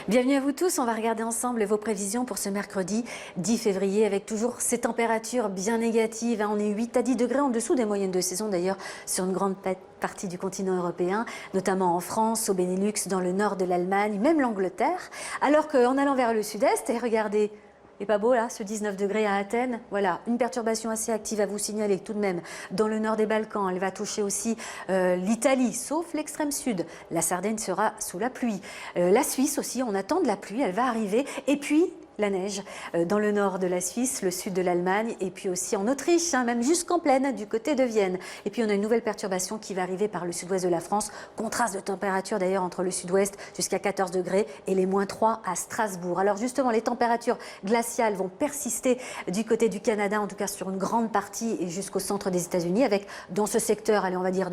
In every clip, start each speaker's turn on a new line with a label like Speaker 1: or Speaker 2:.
Speaker 1: Bienvenue à vous tous, on va regarder ensemble vos prévisions pour ce mercredi 10 février avec toujours ces températures bien négatives. On est 8 à 10 degrés en dessous des moyennes de saison d'ailleurs sur une grande partie du continent européen, notamment en France, au Benelux, dans le nord de l'Allemagne, même l'Angleterre. Alors qu'en allant vers le sud-est, et regardez, c'est pas beau là, ce 19 degrés à Athènes. Voilà, une perturbation assez active à vous signaler tout de même. Dans le nord des Balkans, elle va toucher aussi l'Italie, sauf l'extrême sud. La Sardaigne sera sous la pluie. La Suisse aussi, on attend de la pluie, elle va arriver. Et puis la neige dans le nord de la Suisse, le sud de l'Allemagne et puis aussi en Autriche, même jusqu'en plaine du côté de Vienne. Et puis on a une nouvelle perturbation qui va arriver par le sud-ouest de la France. Contraste de température d'ailleurs entre le sud-ouest jusqu'à 14 degrés et les -3 à Strasbourg. Alors justement, les températures glaciales vont persister du côté du Canada, en tout cas sur une grande partie et jusqu'au centre des États-Unis, avec dans ce secteur, allez, on va dire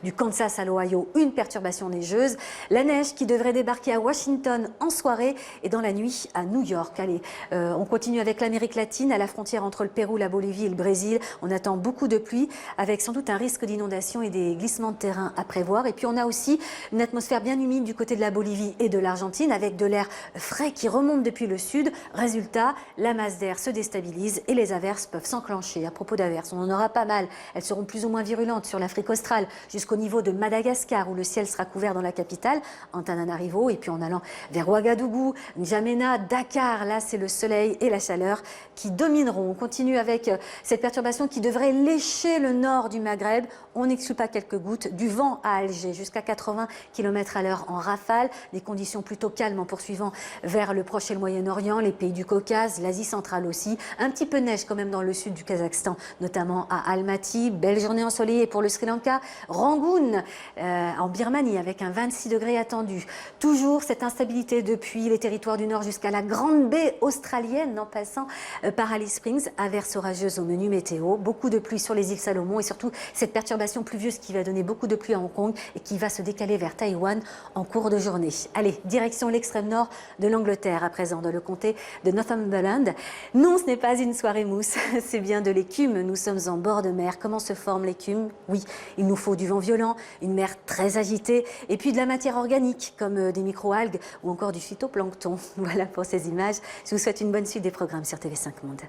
Speaker 1: du Kansas à l'Ohio, une perturbation neigeuse. La neige qui devrait débarquer à Washington en soirée et dans la nuit à New York. Allez, on continue avec l'Amérique latine, à la frontière entre le Pérou, la Bolivie et le Brésil. On attend beaucoup de pluie, avec sans doute un risque d'inondation et des glissements de terrain à prévoir. Et puis on a aussi une atmosphère bien humide du côté de la Bolivie et de l'Argentine, avec de l'air frais qui remonte depuis le sud. Résultat, la masse d'air se déstabilise et les averses peuvent s'enclencher. À propos d'averses, on en aura pas mal. Elles seront plus ou moins virulentes sur l'Afrique australe, jusqu'au niveau de Madagascar, où le ciel sera couvert dans la capitale, Antananarivo, et puis en allant vers Ouagadougou, N'Djamena, Dakar. Là, c'est le soleil et la chaleur qui domineront. On continue avec cette perturbation qui devrait lécher le nord du Maghreb. On n'exclut pas quelques gouttes. Du vent à Alger jusqu'à 80 km à l'heure en rafale. Des conditions plutôt calmes en poursuivant vers le Proche et le Moyen-Orient, les pays du Caucase, l'Asie centrale aussi. Un petit peu de neige quand même dans le sud du Kazakhstan, notamment à Almaty. Belle journée ensoleillée pour le Sri Lanka. Rangoon en Birmanie avec un 26 degrés attendu. Toujours cette instabilité depuis les territoires du nord jusqu'à la grande baie australienne, en passant par Alice Springs, averses orageuses au menu météo, beaucoup de pluie sur les îles Salomon et surtout cette perturbation pluvieuse qui va donner beaucoup de pluie à Hong Kong et qui va se décaler vers Taïwan en cours de journée. Allez, direction l'extrême nord de l'Angleterre à présent, dans le comté de Northumberland. Non, ce n'est pas une soirée mousse, c'est bien de l'écume. Nous sommes en bord de mer. Comment se forme l'écume? Oui, il nous faut du vent violent, une mer très agitée et puis de la matière organique comme des microalgues ou encore du phytoplancton. Voilà pour ces images. Je vous souhaite une bonne suite des programmes sur TV5 Monde.